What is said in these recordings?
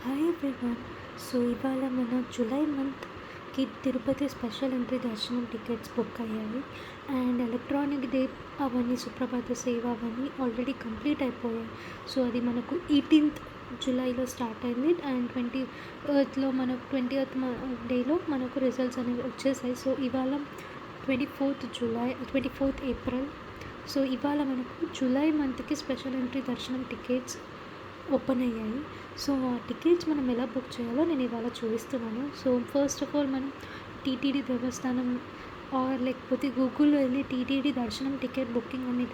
Hi everyone. So ఇవాళ మన July మంత్కి తిరుపతి స్పెషల్ ఎంట్రీ దర్శనం టికెట్స్ బుక్ అయ్యాయి. అండ్ ఎలక్ట్రానిక్ డే అవన్నీ సుప్రభాత సేవ అవన్నీ ఆల్రెడీ కంప్లీట్ అయిపోయాయి. సో అది మనకు 18th జూలైలో స్టార్ట్ అయింది అండ్ 20th మనకు 20th డేలో మనకు రిజల్ట్స్ అనేవి వచ్చేసాయి. సో ఇవాళ 24th ఏప్రిల్. సో ఇవాళ మనకు జూలై మంత్కి స్పెషల్ ఎంట్రీ దర్శనం టికెట్స్ ఓపెన్ అయ్యాయి. సో ఆ టికెట్స్ మనం ఎలా బుక్ చేయాలో నేను ఇవాళ చూపిస్తున్నాను. సో ఫస్ట్ ఆఫ్ ఆల్ మనం టీటీడీ దేవస్థానం లేకపోతే గూగుల్లో వెళ్ళి టీటీడీ దర్శనం టికెట్ బుకింగ్ అని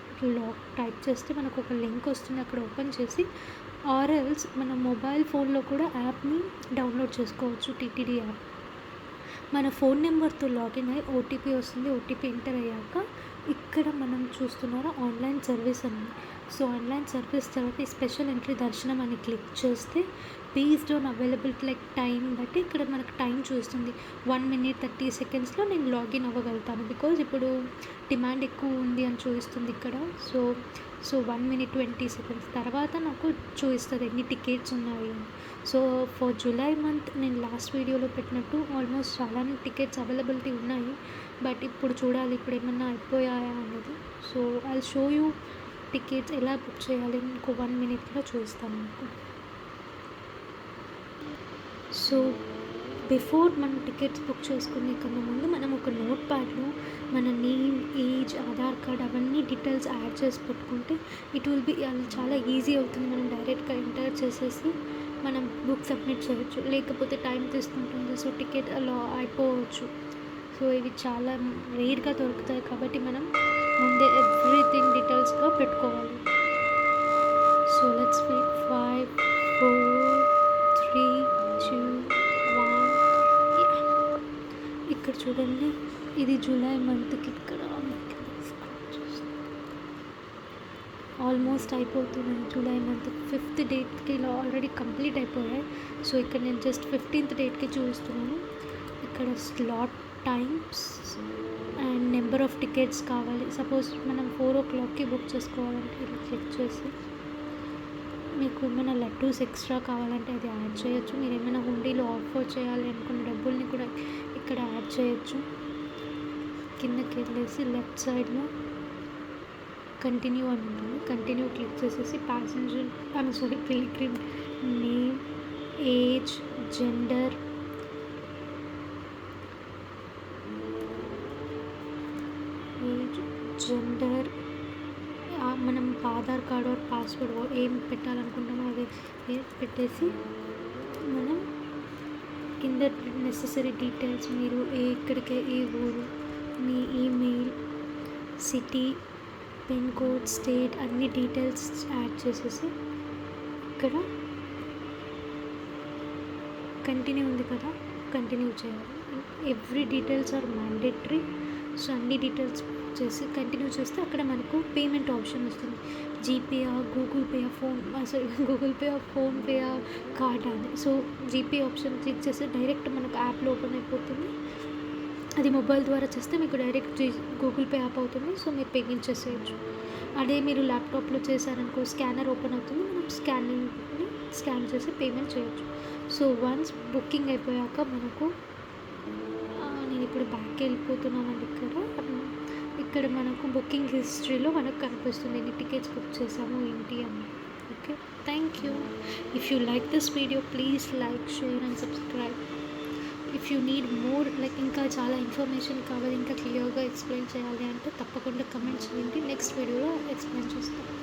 టైప్ చేస్తే మనకు ఒక లింక్ వస్తుంది. అక్కడ ఓపెన్ చేసి ఆర్ఎల్స్ మన మొబైల్ ఫోన్లో కూడా యాప్ని డౌన్లోడ్ చేసుకోవచ్చు. టీటీడీ యాప్ మన ఫోన్ నెంబర్తో లాగిన్ అయ్యి ఓటీపీ వస్తుంది. ఓటీపీ ఎంటర్ అయ్యాక ఇక్కడ మనం చూస్తున్నారా ఆన్లైన్ సర్వీస్ అని. సో ఆన్లైన్ సర్వీస్ తర్వాత ఈ స్పెషల్ ఎంట్రీ దర్శనం అని క్లిక్ చేస్తే based on availability like time బట్టి ఇక్కడ మనకు టైం చూస్తుంది. 1 minute 30 secondsలో నేను లాగిన్ అవ్వగలుగుతాను. బికాజ్ ఇప్పుడు డిమాండ్ ఎక్కువ ఉంది అని చూపిస్తుంది ఇక్కడ. సో 1 minute 20 seconds తర్వాత నాకు చూపిస్తుంది ఎన్ని టికెట్స్ ఉన్నాయి అని. సో ఫర్ జూలై మంత్ నేను లాస్ట్ వీడియోలో పెట్టినట్టు ఆల్మోస్ట్ చాలానే టికెట్స్ అవైలబిలిటీ ఉన్నాయి. బట్ ఇప్పుడు చూడాలి ఇప్పుడు ఏమన్నా అయిపోయాయా అనేది. So I show you tickets ఎలా బుక్ చేయాలి ఇంకో 1 minuteలో చూస్తాను మీకు. సో బిఫోర్ మనం టికెట్స్ బుక్ చేసుకునే కన్నా ముందు మనం ఒక నోట్ ప్యాడ్లో మన నేమ్, ఏజ్, ఆధార్ కార్డ్ అవన్నీ డీటెయిల్స్ యాడ్ చేసి పెట్టుకుంటే ఇట్ విల్ బి చాలా ఈజీ అవుతుంది. మనం డైరెక్ట్గా ఎంటర్ చేసేసి మనం బుక్ సబ్మిట్ చేయొచ్చు. లేకపోతే టైం తీసుకుంటుంది. సో టికెట్ అలా అయిపోవచ్చు. సో ఇవి చాలా రేర్గా దొరుకుతాయి కాబట్టి మనం ముందే ఎవ్రీథింగ్ డీటెయిల్స్గా పెట్టుకోవాలి. So let's wait 5 4 3 2 1. ఇక్కడ చూడండి ఇది జూలై మంత్కి ఇక్కడ ఆల్మోస్ట్ అయిపోతున్నాయి. జూలై మంత్ 5th డేట్కి ఇలా ఆల్రెడీ కంప్లీట్ అయిపోయాయి. సో ఇక్కడ నేను జస్ట్ 15th డేట్కి చూపిస్తున్నాను. ఇక్కడ slot times and number of tickets కావాలి. సపోజ్ మనం 4 o'clockకి బుక్ చేసుకోవాలంటే ఇలా క్లిక్ చేసి మీకు ఏమైనా లడ్డూస్ ఎక్స్ట్రా కావాలంటే అది యాడ్ చేయొచ్చు. మీరు ఏమైనా హుండీలో ఆఫర్ చేయాలి అనుకున్న డబ్బుల్ని కూడా ఇక్కడ యాడ్ చేయొచ్చు. కిందకి వెళ్ళేసి లెఫ్ట్ సైడ్లో కంటిన్యూ అని ఉంటుంది. కంటిన్యూ క్లిక్ చేసేసి passenger pilgrim name, age, gender, మనం ఆధార్ కార్డు ఆర్ పాస్వర్డ్ ఏం పెట్టాలనుకుంటామో అది పెట్టేసి మనం కింద నెసెసరీ డీటెయిల్స్ మీరు ఎక్కడికి ఏ ఊరు, మీ email, city, pin code, state అన్ని డీటెయిల్స్ యాడ్ చేసేసి ఇక్కడ కంటిన్యూ ఉంది కదా కంటిన్యూ చేయాలి. Every details are mandatory. So అన్ని డీటెయిల్స్ చేసి కంటిన్యూ చేస్తే అక్కడ మనకు పేమెంట్ ఆప్షన్ వస్తుంది. GPay, Google Pay, PhonePe, card అని. సో జీపే ఆప్షన్ క్లిక్ చేస్తే డైరెక్ట్ మనకు యాప్లో ఓపెన్ అయిపోతుంది. అది మొబైల్ ద్వారా చేస్తే మీకు డైరెక్ట్ గూగుల్ పే యాప్ అవుతుంది. సో మీరు పేమెంట్ చేసేయచ్చు. అదే మీరు ల్యాప్టాప్లో చేశారనుకో స్కానర్ ఓపెన్ అవుతుంది. మనం స్కాన్ చేసి పేమెంట్ చేయొచ్చు. సో వన్స్ బుకింగ్ అయిపోయాక మనకు నేను ఇప్పుడు బ్యాక్కి వెళ్ళిపోతున్నానండి. ఇక్కడ మనకు బుకింగ్ హిస్టరీలో మనకు కనిపిస్తుంది ఎన్ని టికెట్స్ బుక్ చేసాము ఏంటి అని. Okay, thank you. If you like this video please like, share and subscribe. If you need more like ఇంకా చాలా ఇన్ఫర్మేషన్ కావాలి, ఇంకా క్లియర్గా ఎక్స్ప్లెయిన్ చేయాలి అంటే తప్పకుండా కమెంట్ చేయండి. నెక్స్ట్ వీడియోలో ఎక్స్ప్లెయిన్ చేస్తాను.